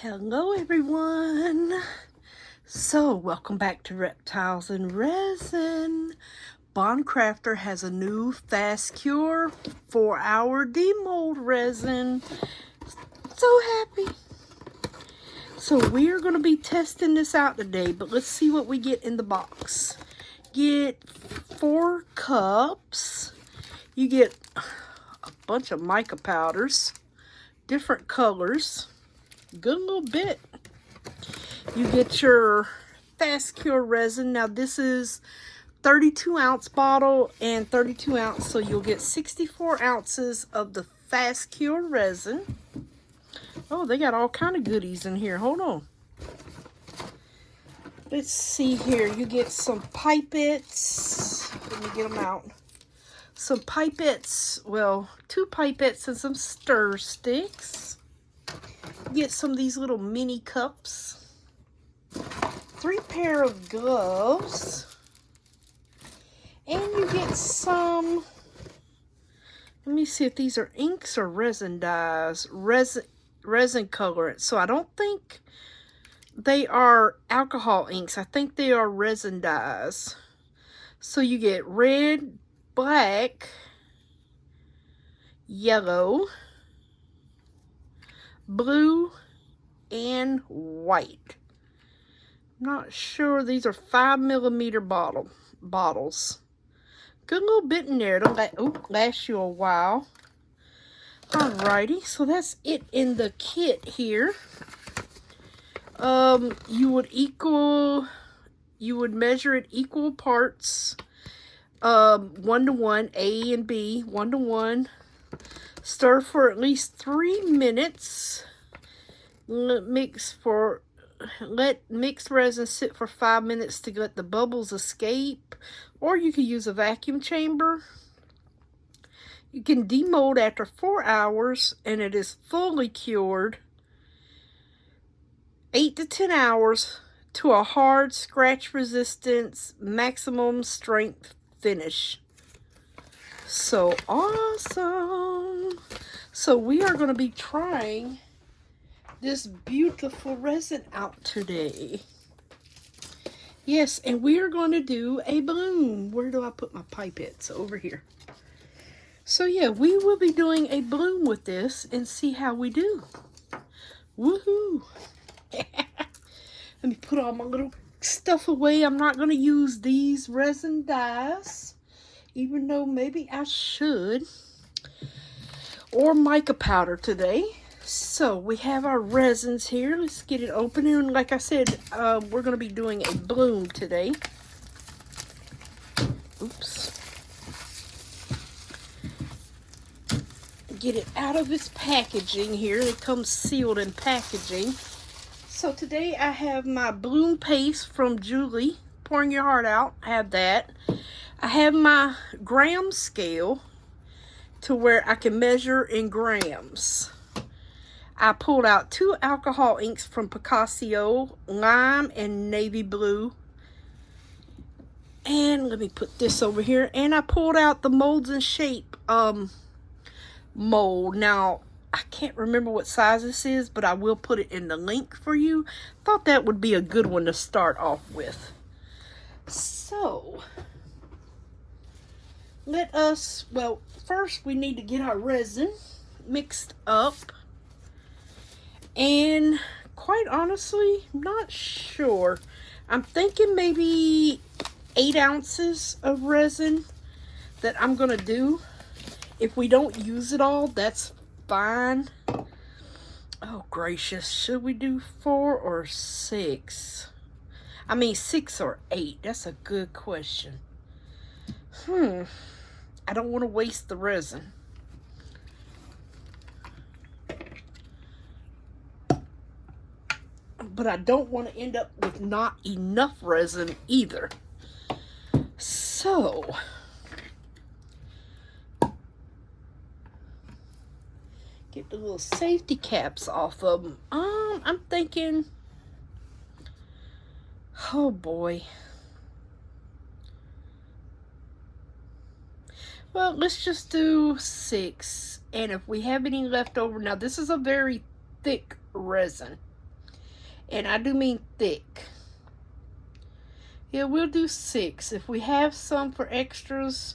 Hello everyone. So welcome back to Reptiles and Resin. Bond Crafter has a new fast cure 4-hour demold resin. So happy. So we are going to be testing this out today, but let's see what we get in the box. Get 4 cups. You get a bunch of mica powders, different colors. Good little bit. You get your fast cure resin. Now this is 32 ounce bottle and 32 ounce, so you'll get 64 ounces of the fast cure resin. Oh, they got all kind of goodies in here. Hold on. Let's see here. You get some pipettes. Let me get them out. Some pipettes. Well, 2 pipettes and some stir sticks. Get some of these little mini cups. 3 pair of gloves. And you get some, let me see if these are inks or resin dyes. Resin colorants. So I don't think they are alcohol inks. I think they are resin dyes. So you get red, black, yellow, blue, and white. Not sure. These are 5mm bottles. Good little bit in there. It'll last you a while. Alrighty, so that's it in the kit here. You would measure it equal parts. 1-to-1, A and B, 1-to-1. Stir for at least 3 minutes. Let mixed resin sit for 5 minutes to let the bubbles escape. Or you can use a vacuum chamber. You can demold after 4 hours and it is fully cured. 8 to 10 hours to a hard scratch resistance, maximum strength finish. So awesome. So we are going to be trying this beautiful resin out today. Yes, and we are going to do a bloom. Where do I put my pipettes? Over here. So yeah, we will be doing a bloom with this and see how we do. Woohoo! Let me put all my little stuff away. I'm not going to use these resin dyes, even though maybe I should. Or mica powder today. So we have our resins here. Let's get it open. And like I said, we're going to be doing a bloom today. Oops. Get it out of its packaging here. It comes sealed in packaging. So today I have my bloom paste from Julie, Pouring Your Heart Out. I have that. I have my gram scale to where I can measure in grams. I pulled out 2 alcohol inks from Picasso, lime and navy blue. And let me put this over here. And I pulled out the Molds and Shape mold. Now, I can't remember what size this is, but I will put it in the link for you. Thought that would be a good one to start off with. So, well, first we need to get our resin mixed up. And quite honestly, I'm not sure. I'm thinking maybe 8 ounces of resin that I'm going to do. If we don't use it all, that's fine. Oh, gracious. Should we do 4 or 6? I mean, 6 or 8. That's a good question. I don't want to waste the resin. But I don't want to end up with not enough resin either. So, get the little safety caps off of them. I'm thinking, oh boy. Well, let's just do 6. And if we have any left over, now this is a very thick resin. And I do mean thick. Yeah, we'll do 6. If we have some for extras,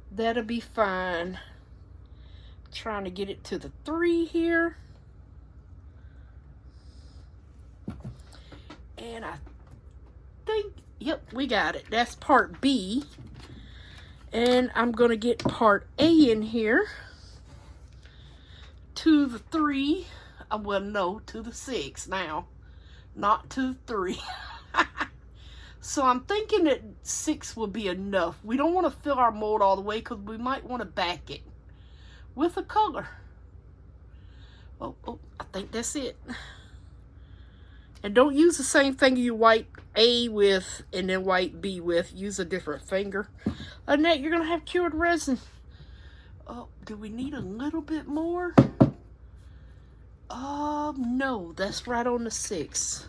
that'll be fine. Trying to get it to the 3 here. And I think, yep, we got it. That's part B. And I'm going to get part A in here to the 3. Well, no, to the 6 now. Not to the 3. So I'm thinking that 6 will be enough. We don't want to fill our mold all the way because we might want to back it with a color. Oh, I think that's it. And don't use the same finger you wipe A with and then wipe B with. Use a different finger. Other than that, you're going to have cured resin. Oh, do we need a little bit more? No, that's right on the 6.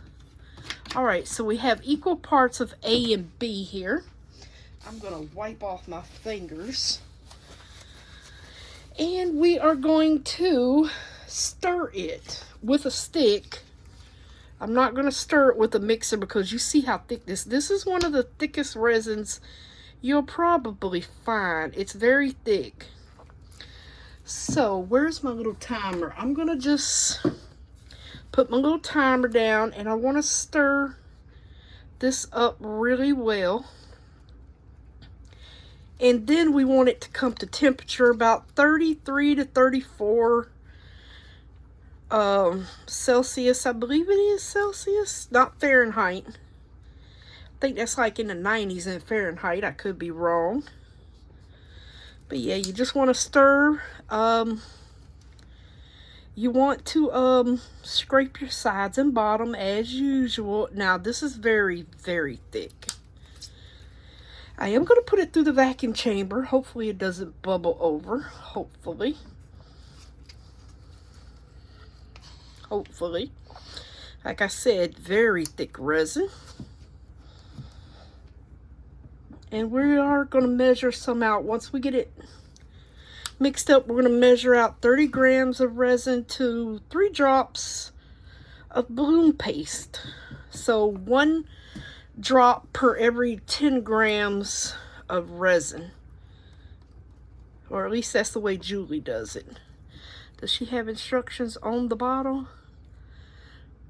Alright, so we have equal parts of A and B here. I'm going to wipe off my fingers. And we are going to stir it with a stick. I'm not going to stir it with a mixer because you see how thick this is one of the thickest resins you'll probably find. It's very thick. So, where's my little timer? I'm going to just put my little timer down, and I want to stir this up really well. And then we want it to come to temperature about 33 to 34 Celsius. I believe it is Celsius, not Fahrenheit. I think that's like in the 90s in Fahrenheit. I could be wrong. But yeah, you just want to stir. You want to scrape your sides and bottom as usual. Now, this is very, very thick. I am going to put it through the vacuum chamber. Hopefully it doesn't bubble over. Hopefully. Hopefully. Like I said, very thick resin. And we are going to measure some out. Once we get it mixed up, we're going to measure out 30 grams of resin to 3 drops of bloom paste. So 1 drop per every 10 grams of resin. Or at least that's the way Julie does it. Does she have instructions on the bottle?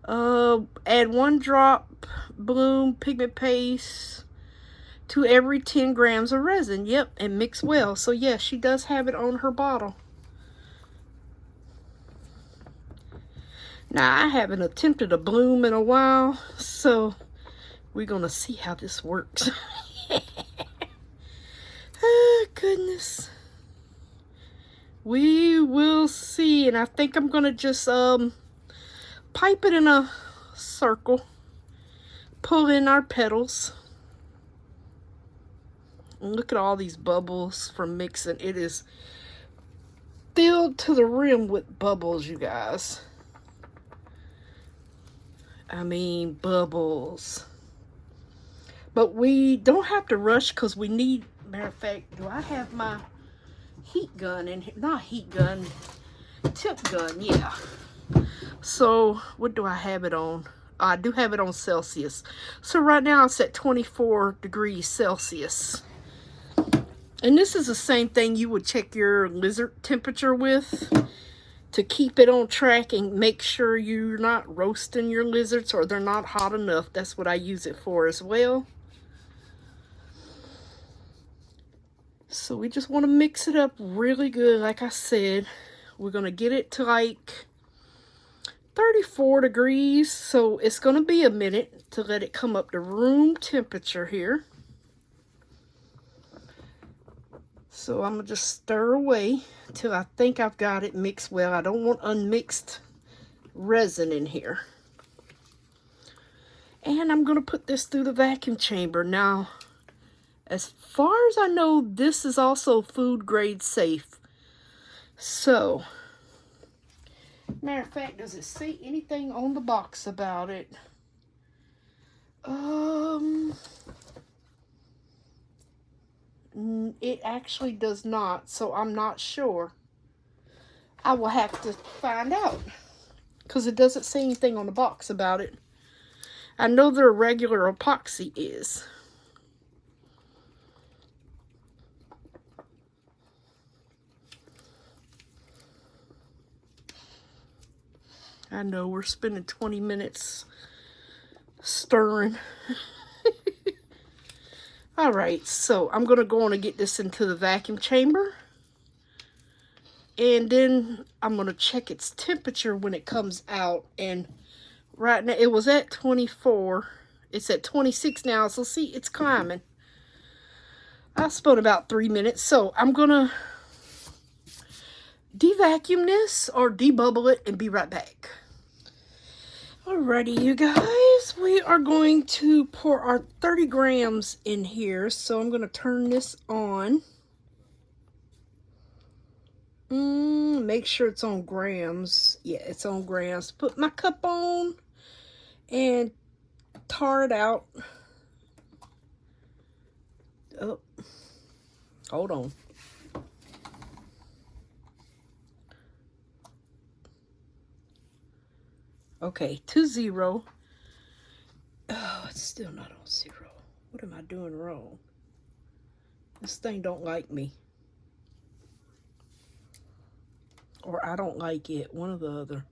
Add 1 drop bloom pigment paste to every 10 grams of resin. Yep, and mix well. So yes, she does have it on her bottle. Now, I haven't attempted a bloom in a while, so we're going to see how this works. Oh, goodness. We will see. And I think I'm going to just pipe it in a circle. Pull in our petals. And look at all these bubbles from mixing. It is filled to the rim with bubbles, you guys. I mean, bubbles. But we don't have to rush because we need, matter of fact, do I have my heat gun in here? Not heat gun, tip gun, yeah. So, what do I have it on? I do have it on Celsius. So right now it's at 24 degrees Celsius. And this is the same thing you would check your lizard temperature with to keep it on track and make sure you're not roasting your lizards or they're not hot enough. That's what I use it for as well. So we just want to mix it up really good. Like I said, we're going to get it to like 34 degrees. So it's going to be a minute to let it come up to room temperature here. So I'm going to just stir away till I think I've got it mixed well. I don't want unmixed resin in here. And I'm going to put this through the vacuum chamber. Now, as far as I know, this is also food grade safe. So, matter of fact, does it say anything on the box about it? It actually does not, so I'm not sure. I will have to find out because it doesn't say anything on the box about it. I know their regular epoxy is. I know we're spending 20 minutes stirring. All right, so I'm going to go on and get this into the vacuum chamber. And then I'm going to check its temperature when it comes out. And right now, it was at 24. It's at 26 now, so see, it's climbing. I spent about 3 minutes, so I'm going to devacuum this or debubble it and be right back. Alrighty, you guys, we are going to pour our 30 grams in here. So I'm going to turn this on. Make sure it's on grams. Yeah, it's on grams. Put my cup on and tar it out. Oh, hold on. Okay, 2-0. Oh, it's still not on 0. What am I doing wrong? This thing don't like me. Or I don't like it. One or the other.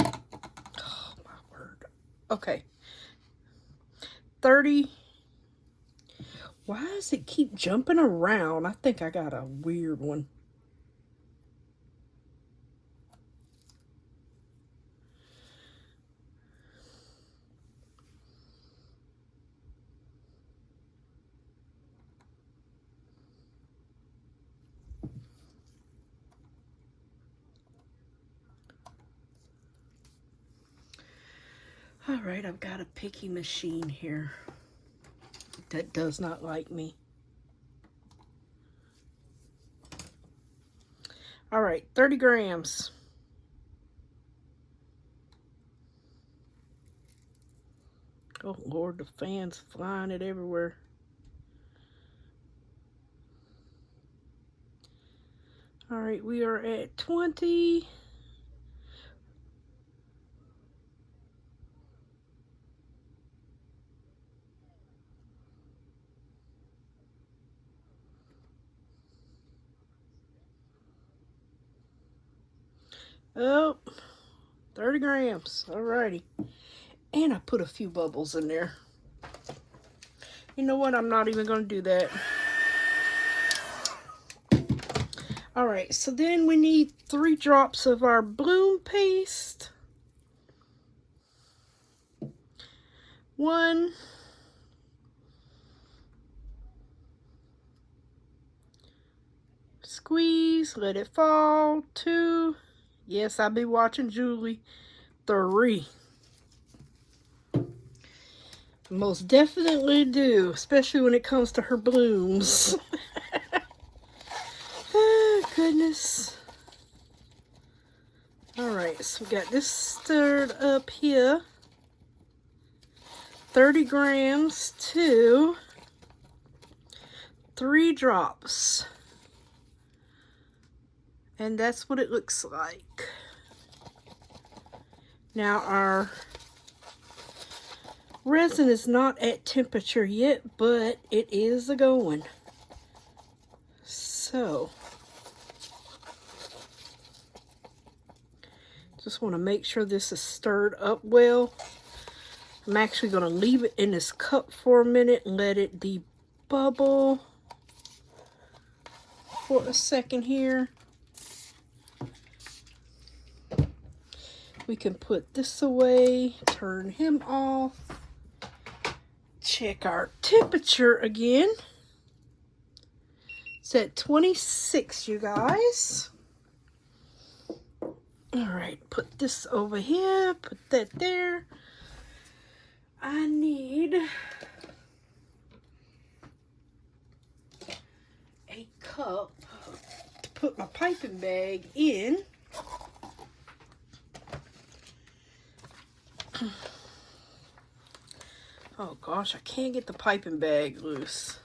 Oh, my word. Okay. 30. Why does it keep jumping around? I think I got a weird one. All right, I've got a picky machine here that does not like me. All right, 30 grams. Oh, Lord, the fan's flying it everywhere. All right, we are at 20. Oh, 30 grams. Alrighty. And I put a few bubbles in there. You know what? I'm not even going to do that. Alright, so then we need 3 drops of our bloom paste. 1. Squeeze, let it fall. 2. Yes, I'll be watching Julie. 3. Most definitely do, especially when it comes to her blooms. Oh, goodness. Alright, so we got this stirred up here. 30 grams to 3 drops. And that's what it looks like. Now our resin is not at temperature yet, but it is a-going. So, just want to make sure this is stirred up well. I'm actually going to leave it in this cup for a minute and let it debubble for a second here. We can put this away, turn him off, check our temperature again. It's at 26, you guys. All right, put this over here, put that there. I need a cup to put my piping bag in. Oh gosh, I can't get the piping bag loose.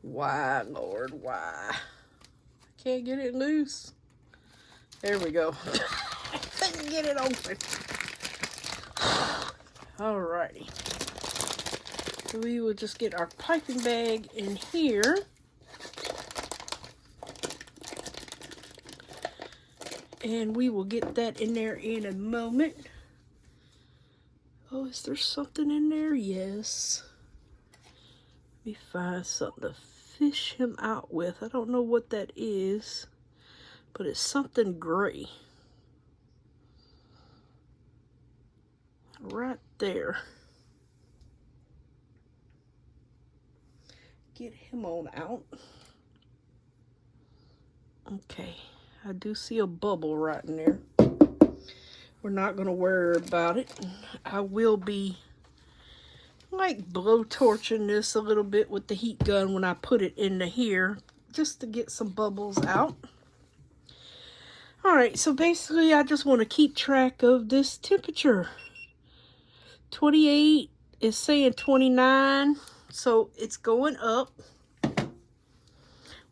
Why, Lord, why? I can't get it loose. There we go. Couldn't get it open. Alrighty. So we will just get our piping bag in here. And we will get that in there in a moment. Oh, is there something in there? Yes. Let me find something to fish him out with. I don't know what that is, but it's something gray. Right there. Get him on out. Okay, I do see a bubble right in there. We're not going to worry about it. I will be like blow torching this a little bit with the heat gun when I put it into here, just to get some bubbles out. Alright, so basically I just want to keep track of this temperature. 28 is saying 29, so it's going up.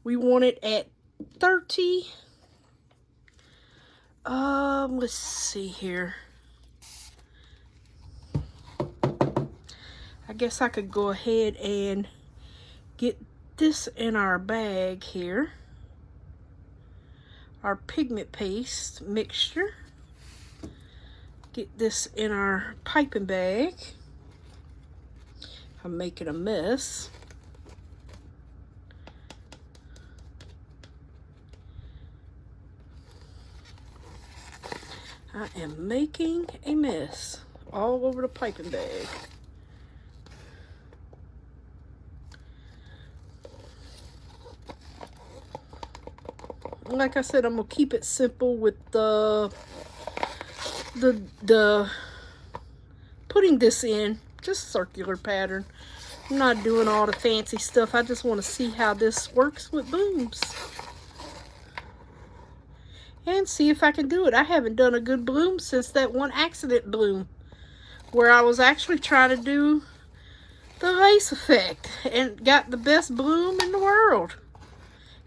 We want it at 30. Let's see here. I guess I could go ahead and get this in our bag here. Our pigment paste mixture. Get this in our piping bag. I'm making a mess. I am making a mess all over the piping bag. Like I said, I'm gonna keep it simple with the putting this in, just circular pattern. I'm not doing all the fancy stuff. I just want to see how this works with blooms and see if I can do it. I haven't done a good bloom since that one accident bloom where I was actually trying to do the lace effect and got the best bloom in the world.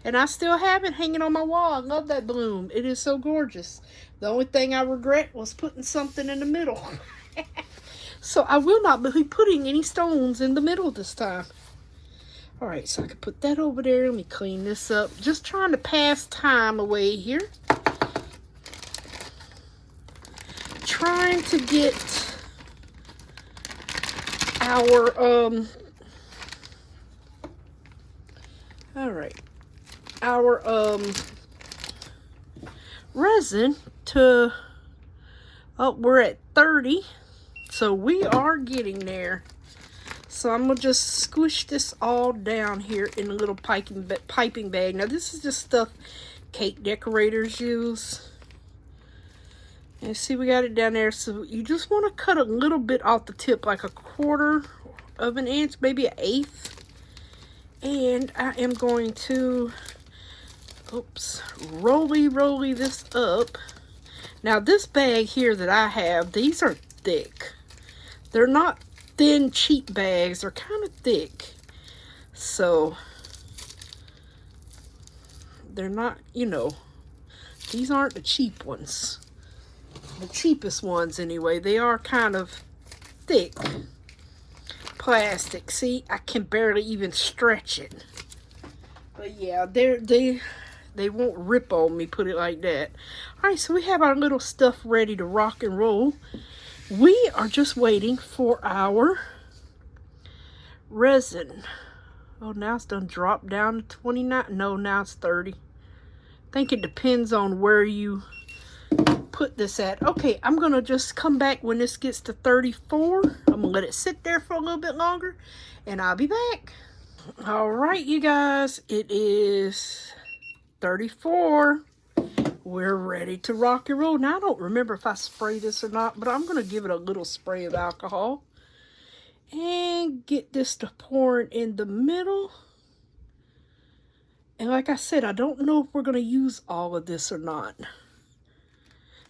And I still have it hanging on my wall. I love that bloom. It is so gorgeous. The only thing I regret was putting something in the middle. So I will not be putting any stones in the middle this time. Alright, so I can put that over there. Let me clean this up. Just trying to pass time away here. Trying to get our, alright. Our resin to, oh, we're at 30, so we are getting there. So I'm gonna just squish this all down here in a little piping bag. Now this is just stuff cake decorators use. And see, we got it down there. So you just want to cut a little bit off the tip, like 1/4 of an inch, maybe 1/8. And I am going to roly this up. Now this bag here that I have, these are thick. They're not thin cheap bags, they're kind of thick. So they're not, you know, these aren't the cheap ones. The cheapest ones anyway. They are kind of thick plastic. See, I can barely even stretch it. But yeah, they won't rip on me, put it like that. Alright, so we have our little stuff ready to rock and roll. We are just waiting for our resin. Oh, now it's done dropped down to 29. No, now it's 30. I think it depends on where you put this at. Okay, I'm going to just come back when this gets to 34. I'm going to let it sit there for a little bit longer, and I'll be back. Alright, you guys, it is 34. We're ready to rock and roll. Now, I don't remember if I spray this or not, but I'm going to give it a little spray of alcohol. And get this to pouring in the middle. And like I said, I don't know if we're going to use all of this or not.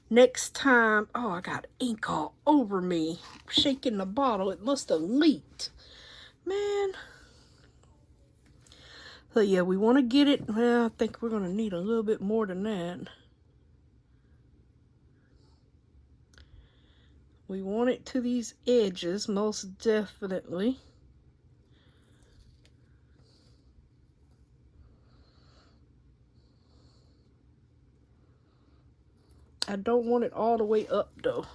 Next time, oh, I got ink all over me. Shaking the bottle, it must have leaked. Man. So yeah, we want to get it, well, I think we're going to need a little bit more than that. We want it to these edges, most definitely. I don't want it all the way up though.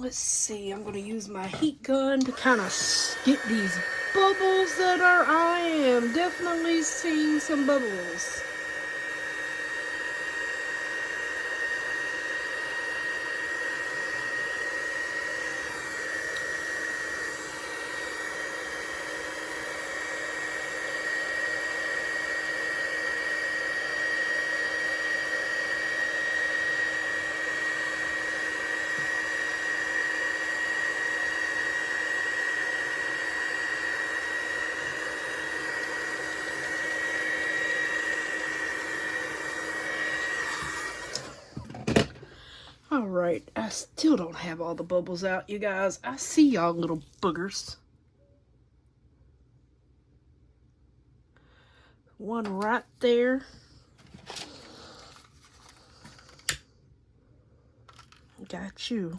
Let's see. I'm gonna use my heat gun to kind of get these bubbles that are. I am definitely seeing some bubbles. Alright, I still don't have all the bubbles out, you guys. I see y'all little boogers. One right there. Got you.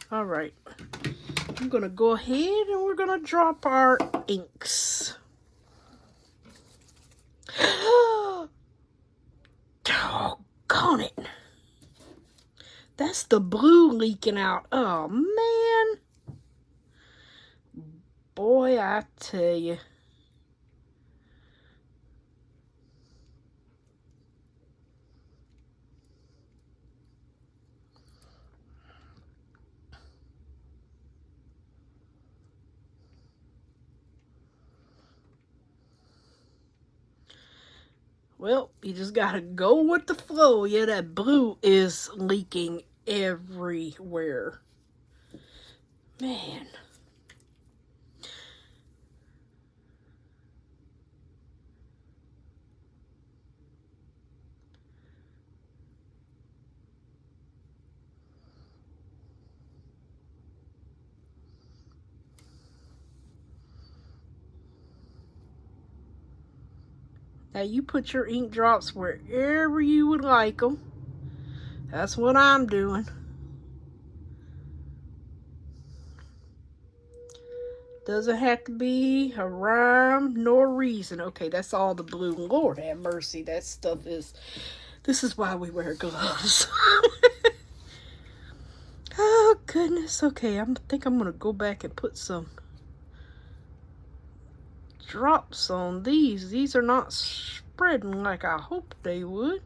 Alright. I'm gonna go ahead and we're gonna drop our inks. Doggone it. That's the blue leaking out. Oh man. Boy, I tell you. Well, you just gotta go with the flow. Yeah, that blue is leaking everywhere. Man. Now you put your ink drops wherever you would like them. That's what I'm doing. Doesn't have to be a rhyme nor reason. Okay, that's all the blue. Lord have mercy. That stuff is... This is why we wear gloves. Oh, goodness. Okay, I think I'm going to go back and put some drops on these. These are not spreading like I hoped they would.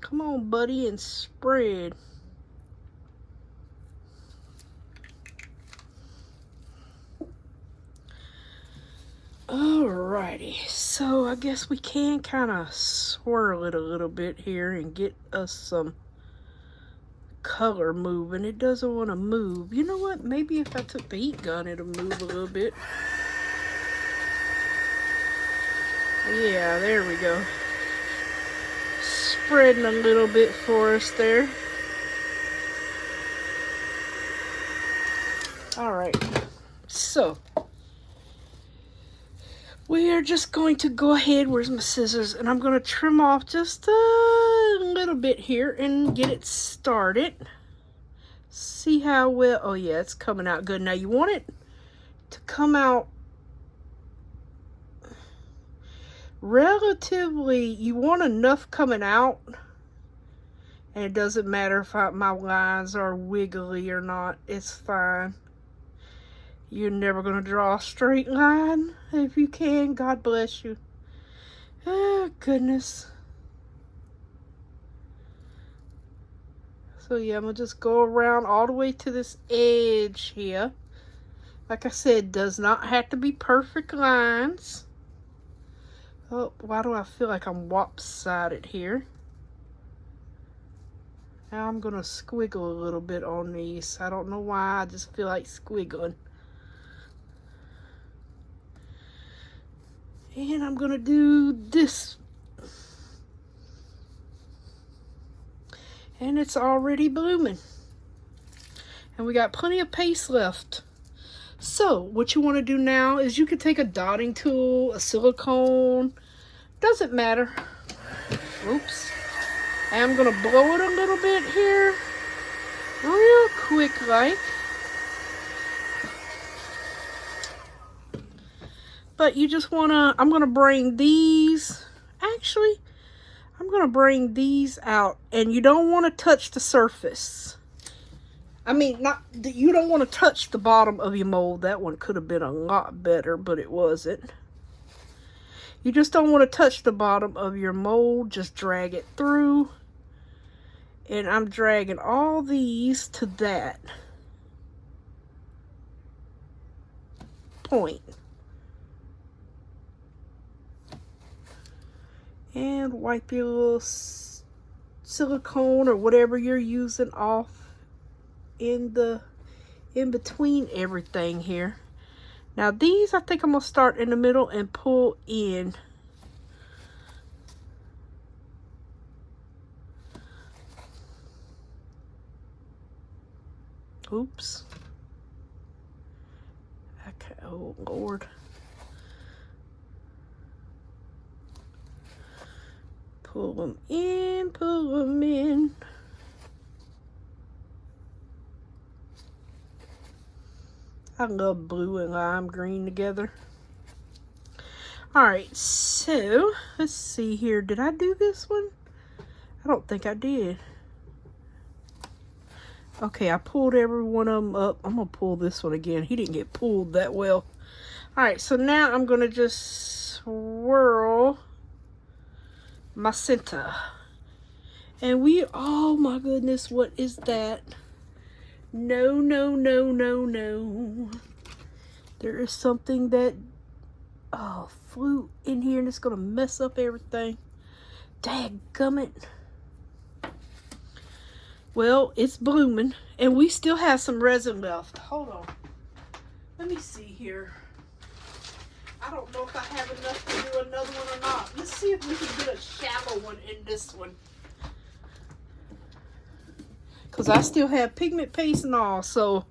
Come on, buddy, and spread. Alrighty, so I guess we can kind of swirl it a little bit here and get us some color moving. It doesn't want to move. You know what? Maybe if I took the heat gun, it'll move a little bit. Yeah, there we go. Spreading a little bit for us there. Alright, so we are just going to go ahead, where's my scissors, and I'm going to trim off just a little bit here and get it started. See how well, oh yeah, it's coming out good. Now you want it to come out relatively, you want enough coming out, and it doesn't matter if my lines are wiggly or not, it's fine. You're never going to draw a straight line. If you can, God bless you. Oh, goodness. So, yeah, I'm going to just go around all the way to this edge here. Like I said, does not have to be perfect lines. Oh, why do I feel like I'm lopsided here? Now I'm going to squiggle a little bit on these. I don't know why, I just feel like squiggling. And I'm going to do this. And it's already blooming. And we got plenty of paste left. So what you want to do now is you can take a dotting tool, a silicone, doesn't matter. Oops. And I'm going to blow it a little bit here, real quick like. But you just want to, I'm going to bring these, actually, I'm going to bring these out. And you don't want to touch the surface. I mean, you don't want to touch the bottom of your mold. That one could have been a lot better, but it wasn't. You just don't want to touch the bottom of your mold. Just drag it through. And I'm dragging all these to that point. And wipe your little silicone or whatever you're using off in between everything here. Now these, I think I'm going to start in the middle and pull in. Oops. Okay, oh Lord. Pull them in, pull them in. I love blue and lime green together. Alright, so let's see here. Did I do this one? I don't think I did. Okay, I pulled every one of them up. I'm going to pull this one again. He didn't get pulled that well. Alright, so now I'm going to just swirl my center. And oh my goodness, what is that? No, no, no, no, no. There is something that flew in here and it's going to mess up everything. Dadgummit. Well, it's blooming and we still have some resin left. Hold on. Let me see here. I don't know if I have enough to do another one or not. Let's see if we can get a shallow one in this one. Because I still have pigment paste and all. So,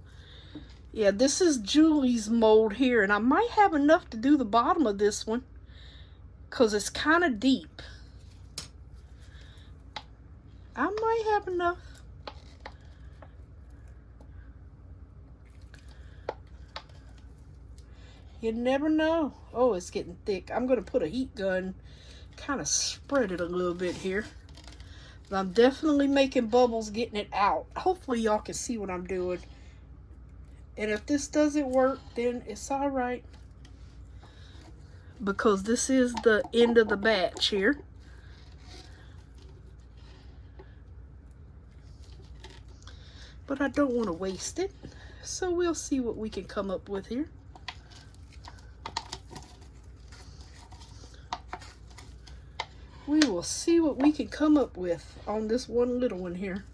yeah, this is Julie's mold here. And I might have enough to do the bottom of this one. Because it's kind of deep. I might have enough. You never know. Oh, it's getting thick. I'm going to put a heat gun. Kind of spread it a little bit here. But I'm definitely making bubbles getting it out. Hopefully y'all can see what I'm doing. And if this doesn't work, then it's alright. Because this is the end of the batch here. But I don't want to waste it. So we'll see what we can come up with here. We will see what we can come up with on this one little one here.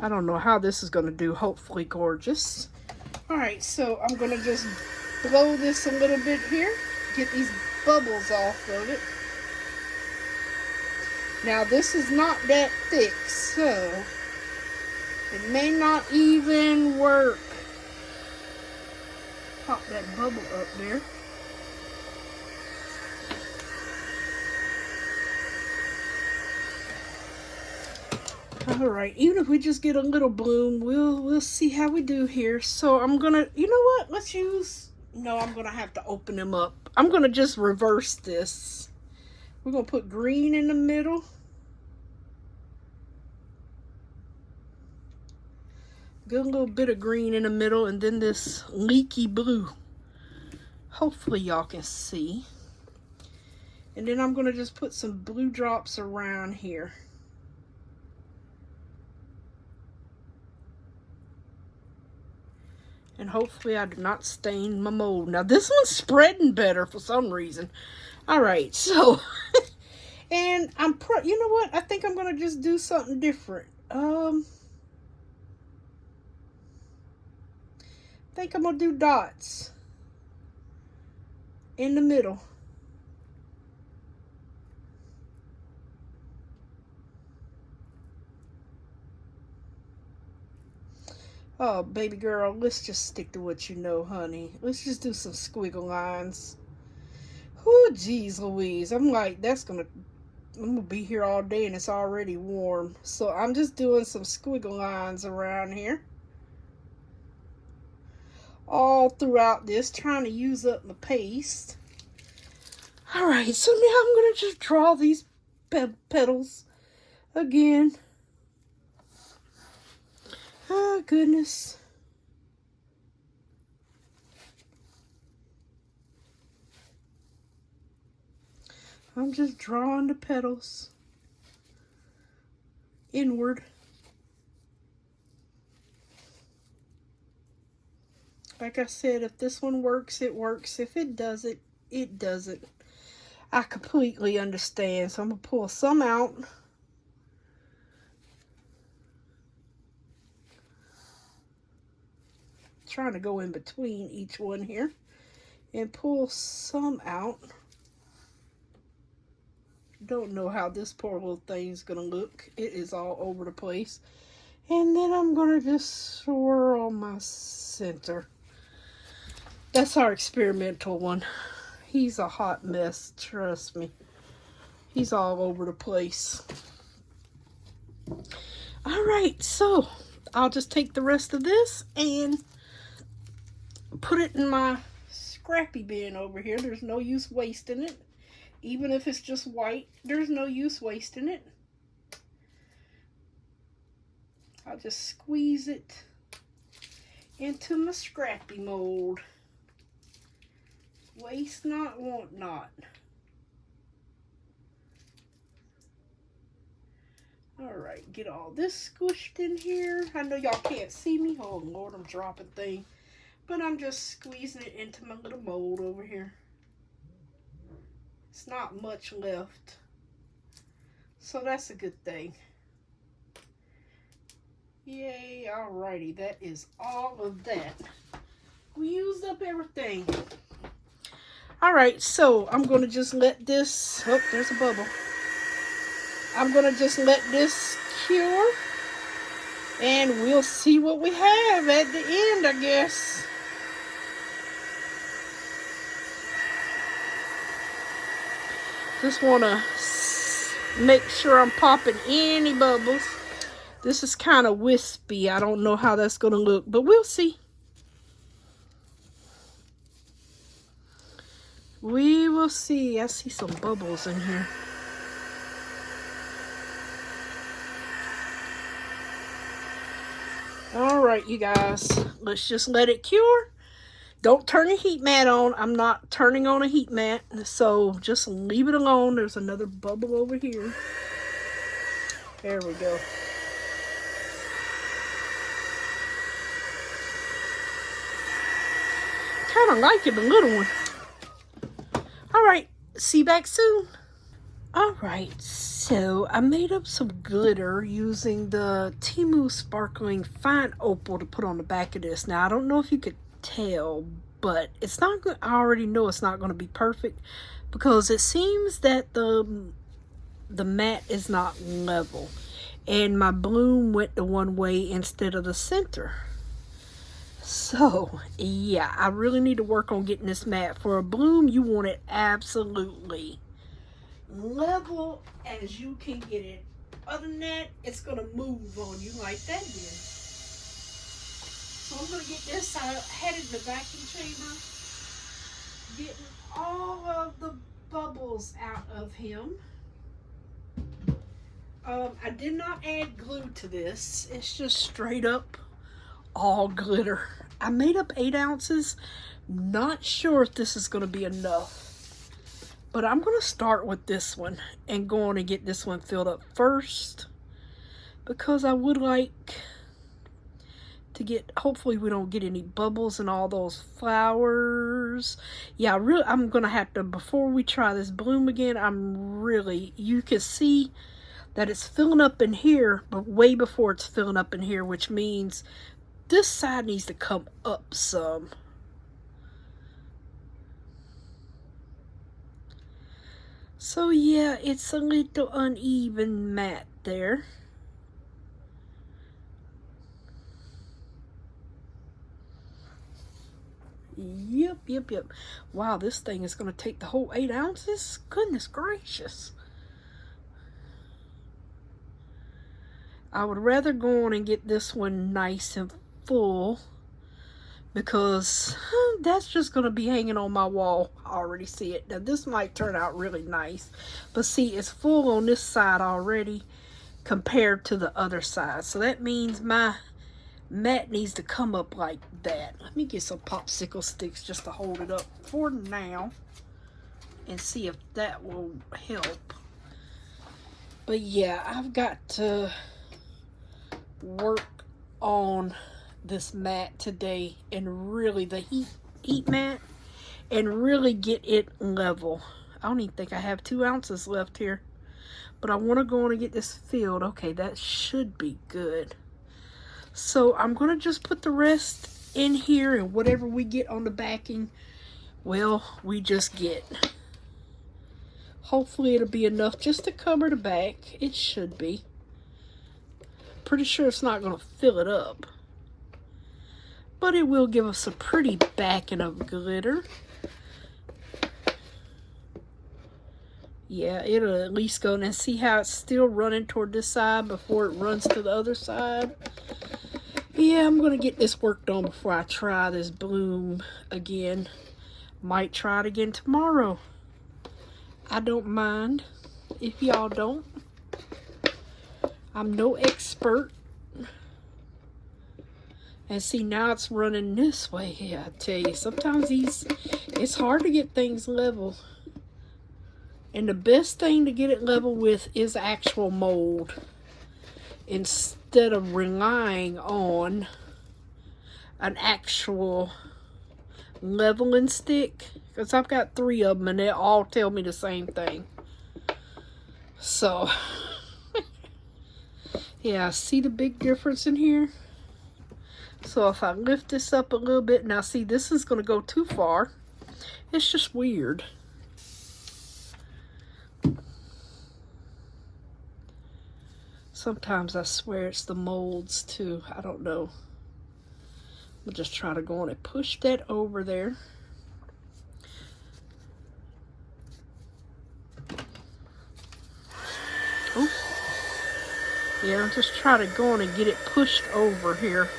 I don't know how this is going to do. Hopefully gorgeous. Alright, so I'm going to just blow this a little bit here. Get these bubbles off of it. Now this is not that thick, so it may not even work. Pop that bubble up there. Alright, even if we just get a little bloom, we'll see how we do here. So I'm gonna, you know what, let's use, no, I'm gonna have to open them up. I'm gonna just reverse this. We're gonna put green in the middle. Get a little bit of green in the middle and then this leaky blue. Hopefully y'all can see. And then I'm gonna just put some blue drops around here. And hopefully I do not stain my mold. Now this one's spreading better for some reason. Alright, so And you know what? I think I'm going to just do something different. I think I'm going to do dots in the middle. Oh, baby girl, let's just stick to what you know, honey. Let's just do some squiggle lines. Oh, geez Louise. I'm like, I'm gonna be here all day and it's already warm. So I'm just doing some squiggle lines around here. All throughout this, trying to use up my paste. Alright, so now I'm gonna just draw these petals again. Oh, goodness. I'm just drawing the petals inward. Like I said, if this one works, it works. If it doesn't, it doesn't. I completely understand. So I'm going to pull some out. Trying to go in between each one here and pull some out. Don't know how this poor little thing's gonna look. It is all over the place. And then I'm gonna just swirl my center. That's our experimental one. He's a hot mess, trust me. He's all over the place. Alright, so I'll just take the rest of this and put it in my scrappy bin over here. There's no use wasting it. Even if it's just white, there's no use wasting it. I'll just squeeze it into my scrappy mold. Waste not, want not. Alright, get all this squished in here. I know y'all can't see me. Oh Lord, I'm dropping things. But I'm just squeezing it into my little mold over here. It's not much left. So that's a good thing. Yay, alrighty. That is all of that. We used up everything. Alright, so I'm going to just let this... Oh, there's a bubble. I'm going to just let this cure. And we'll see what we have at the end, I guess. Just want to make sure I'm popping any bubbles. This is kind of wispy. I don't know how that's going to look, but we'll see. We will see. I see some bubbles in here. All right, you guys. Let's just let it cure. Don't turn the heat mat on. I'm not turning on a heat mat, so just leave it alone. There's another bubble over here. There we go. Kind of like it, the little one. All right, see you back soon. All right, so I made up some glitter using the Temu Sparkling Fine Opal to put on the back of this. Now, I don't know if you could tell, but it's not good. I already know it's not going to be perfect because it seems that the mat is not level and my bloom went the one way instead of the center. So yeah, I really need to work on getting this mat. For a bloom, you want it absolutely level as you can get it. Other than that, it's going to move on you like that did. So I'm going to get this. I had it in the vacuum chamber, getting all of the bubbles out of him. I did not add glue to this. It's just straight up all glitter. I made up 8 ounces. Not sure if this is going to be enough. But I'm going to start with this one and go on and get this one filled up first. Because I would like to get, hopefully we don't get any bubbles in all those flowers. Yeah, I'm gonna have to, before we try this bloom again, you can see that it's filling up in here, but way before it's filling up in here, which means this side needs to come up some. So yeah, it's a little uneven matte there. Yep. Wow, this thing is going to take the whole 8 ounces? Goodness gracious. I would rather go on and get this one nice and full, because that's just going to be hanging on my wall. I already see it. Now this might turn out really nice, but see, it's full on this side already compared to the other side. So that means my matte needs to come up like that. Let me get some popsicle sticks just to hold it up for now and see if that will help. But yeah, I've got to work on this matte today, and really the heat matte, and really get it level. I don't even think I have 2 ounces left here, but I want to go on and get this filled. Okay, that should be good. So I'm going to just put the rest in here, and whatever we get on the backing, well, we just get. Hopefully it'll be enough just to cover the back. It should be. Pretty sure it's not going to fill it up, but it will give us a pretty backing of glitter. Yeah, it'll at least go, and see how it's still running toward this side before it runs to the other side. Yeah, I'm going to get this worked on before I try this bloom again. Might try it again tomorrow. I don't mind if y'all don't. I'm no expert. And see, now it's running this way. Yeah, I tell you, sometimes it's hard to get things level. And the best thing to get it level with is actual mold, instead of relying on an actual leveling stick. Because I've got 3 of them and they all tell me the same thing. So, yeah, see the big difference in here? So if I lift this up a little bit, now see, this is going to go too far. It's just weird. Sometimes I swear it's the molds too. I don't know. I'll just try to go on and push that over there. Oh. Yeah, I'm just trying to go on and get it pushed over here.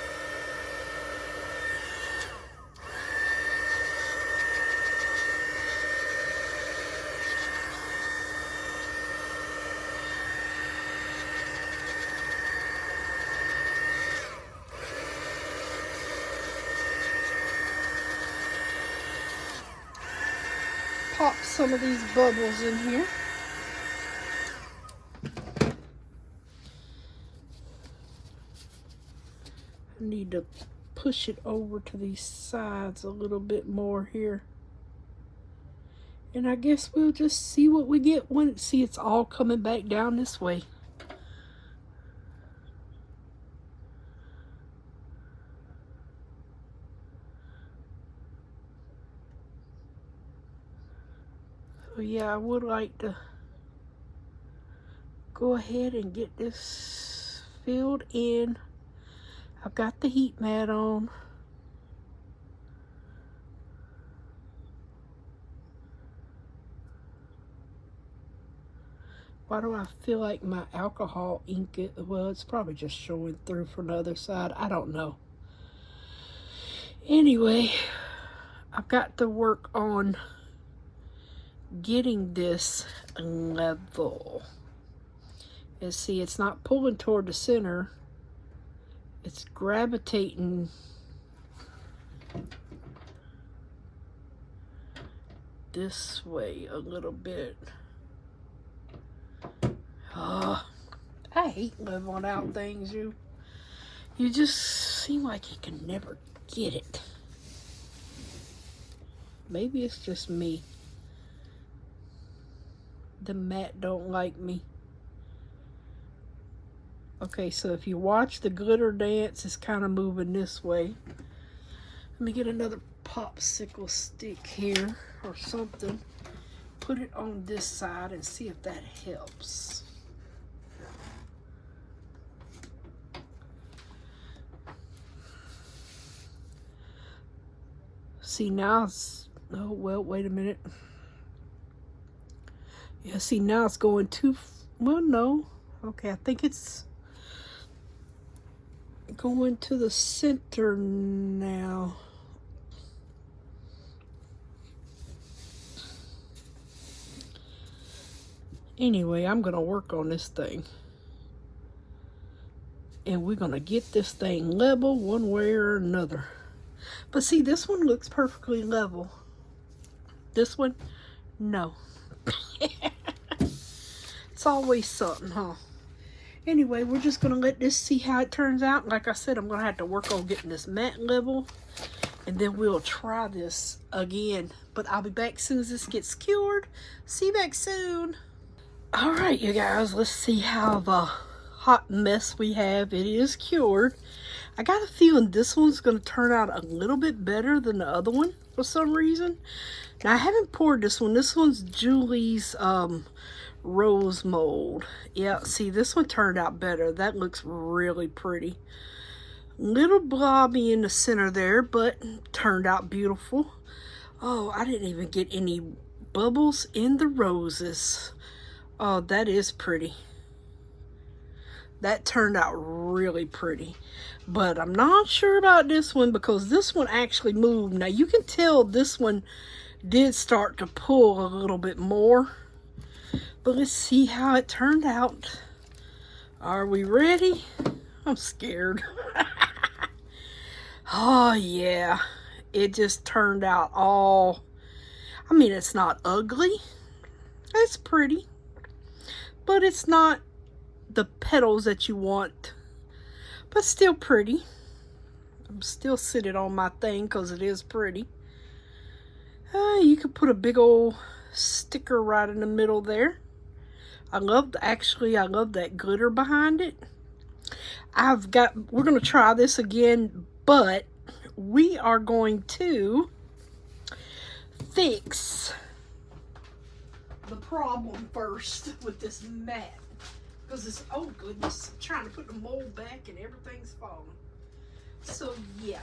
Pop some of these bubbles in here. I need to push it over to these sides a little bit more here. And I guess we'll just see what we get when it's all coming back down this way. So yeah, I would like to go ahead and get this filled in. I've got the heat mat on. Why do I feel like my alcohol ink, well, it's probably just showing through from the other side. I don't know. Anyway, I've got to work on getting this level. And see, it's not pulling toward the center. It's gravitating this way a little bit. Oh, I hate leveling out things. You just seem like he can never get it. Maybe it's just me. The mat don't like me. Okay, so if you watch the glitter dance, it's kind of moving this way. Let me get another popsicle stick here or something. Put it on this side and see if that helps. See, now it's, oh, well, wait a minute. Yeah, see, now it's going too, well, no. Okay, I think it's going to the center now. Anyway, I'm going to work on this thing. And we're going to get this thing level one way or another. But see, this one looks perfectly level. This one, no. It's always something, huh? Anyway, we're just going to let this see how it turns out. Like I said, I'm going to have to work on getting this mat level. And then we'll try this again. But I'll be back as soon as this gets cured. See you back soon. Alright, you guys, let's see how the hot mess we have. It is cured. I got a feeling this one's going to turn out a little bit better than the other one for some reason. Now, I haven't poured this one. This one's Julie's rose mold. Yeah, see, this one turned out better. That looks really pretty. Little blobby in the center there, but turned out beautiful. Oh, I didn't even get any bubbles in the roses. Oh, that is pretty. That turned out really pretty. But I'm not sure about this one because this one actually moved. Now, you can tell this one did start to pull a little bit more. But let's see how it turned out. Are we ready? I'm scared. Oh, yeah. It just turned out all... I mean, it's not ugly. It's pretty. But it's not the petals that you want. But still pretty. I'm still sitting on my thing because it is pretty. You could put a big old sticker right in the middle there. I love that glitter behind it. We're going to try this again, but we are going to fix the problem first with this mat. Because it's, oh goodness, I'm trying to put the mold back and everything's falling. So yeah.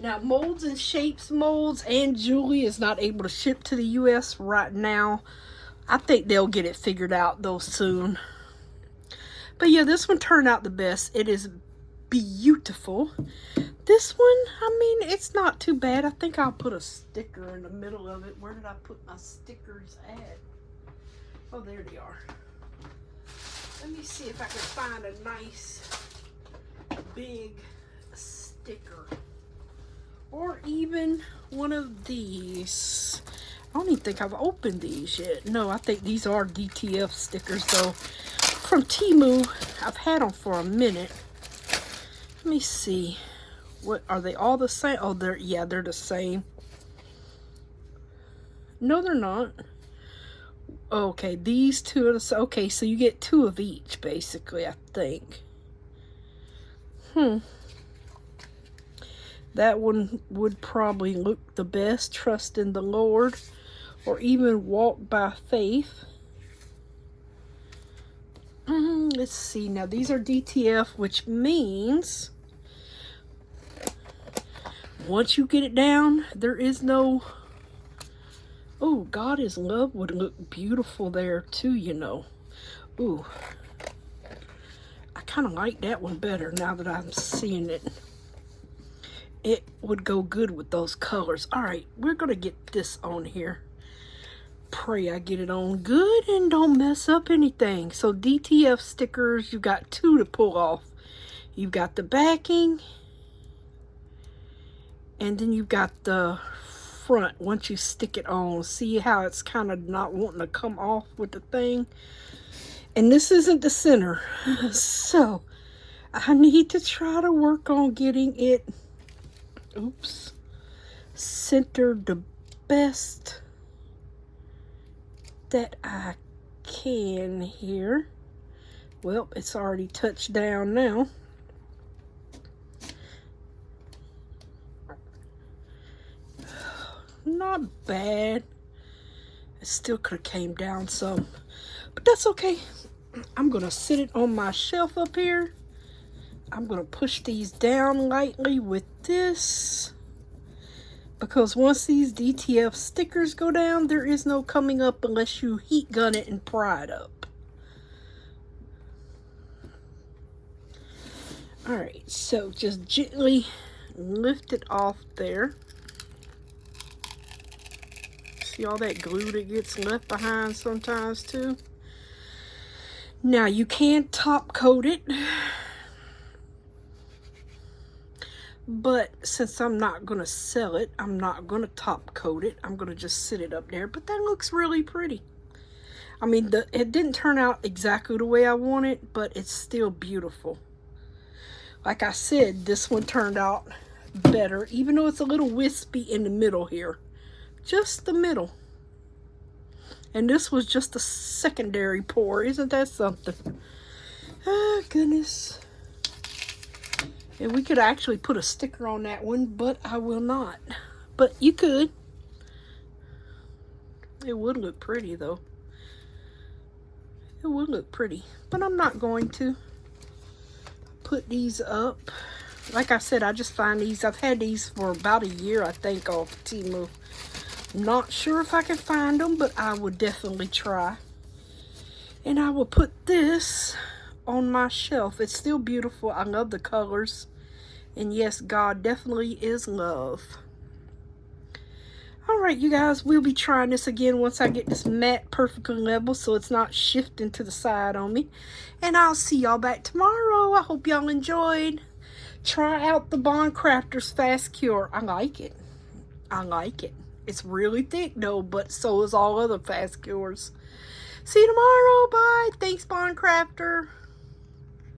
Now, Molds and Shapes Molds and Julie is not able to ship to the U.S. right now. I think they'll get it figured out though soon. But yeah, this one turned out the best. It is beautiful. This one, I mean, it's not too bad. I think I'll put a sticker in the middle of it. Where did I put my stickers at? Oh, there they are. Let me see if I can find a nice big sticker. Or even one of these. I don't even think I've opened these yet. No, I think these are DTF stickers though. From Temu. I've had them for a minute. Let me see. What are they all the same? Oh, they're the same. No, they're not. Okay, these two are the same. Okay, so you get two of each basically, I think. That one would probably look the best. Trust in the Lord. Or even walk by faith. Let's see. Now, these are DTF, which means once you get it down, there is no... Oh, God is Love would look beautiful there, too, you know. Ooh. I kind of like that one better now that I'm seeing it. It would go good with those colors. All right, we're going to get this on here. Pray I get it on good and don't mess up anything. So DTF stickers, you got two to pull off. You've got the backing. And then you've got the front once you stick it on. See how it's kind of not wanting to come off with the thing. And this isn't the center. So I need to try to work on getting it, oops, centered the best that I can here. Well, it's already touched down now. Not bad. It still could have came down some, but that's okay. I'm gonna sit it on my shelf up here. I'm gonna push these down lightly with this, because once these DTF stickers go down, there is no coming up unless you heat gun it and pry it up. Alright, so just gently lift it off there. See all that glue that gets left behind sometimes too? Now you can top coat it, but since I'm not going to sell it, I'm not going to top coat it. I'm going to just sit it up there, but that looks really pretty. I mean, it didn't turn out exactly the way I want it, but it's still beautiful. Like I said, this one turned out better, even though it's a little wispy in the middle here. Just the middle. And this was just a secondary pour. Isn't that something? Oh, goodness. And we could actually put a sticker on that one, but I will not. But you could. It would look pretty, though. It would look pretty. But I'm not going to. Put these up. Like I said, I just find these. I've had these for about a year, I think, off Temu. Not sure if I can find them, but I would definitely try. And I will put this on my shelf. It's still beautiful. I love the colors. And yes, God definitely is love. Alright, you guys, we'll be trying this again once I get this mat perfectly level so it's not shifting to the side on me. And I'll see y'all back tomorrow. I hope y'all enjoyed. Try out the Bond Crafters Fast Cure. I like it. I like it. It's really thick though, but so is all other Fast Cures. See you tomorrow. Bye. Thanks, Bond Crafter.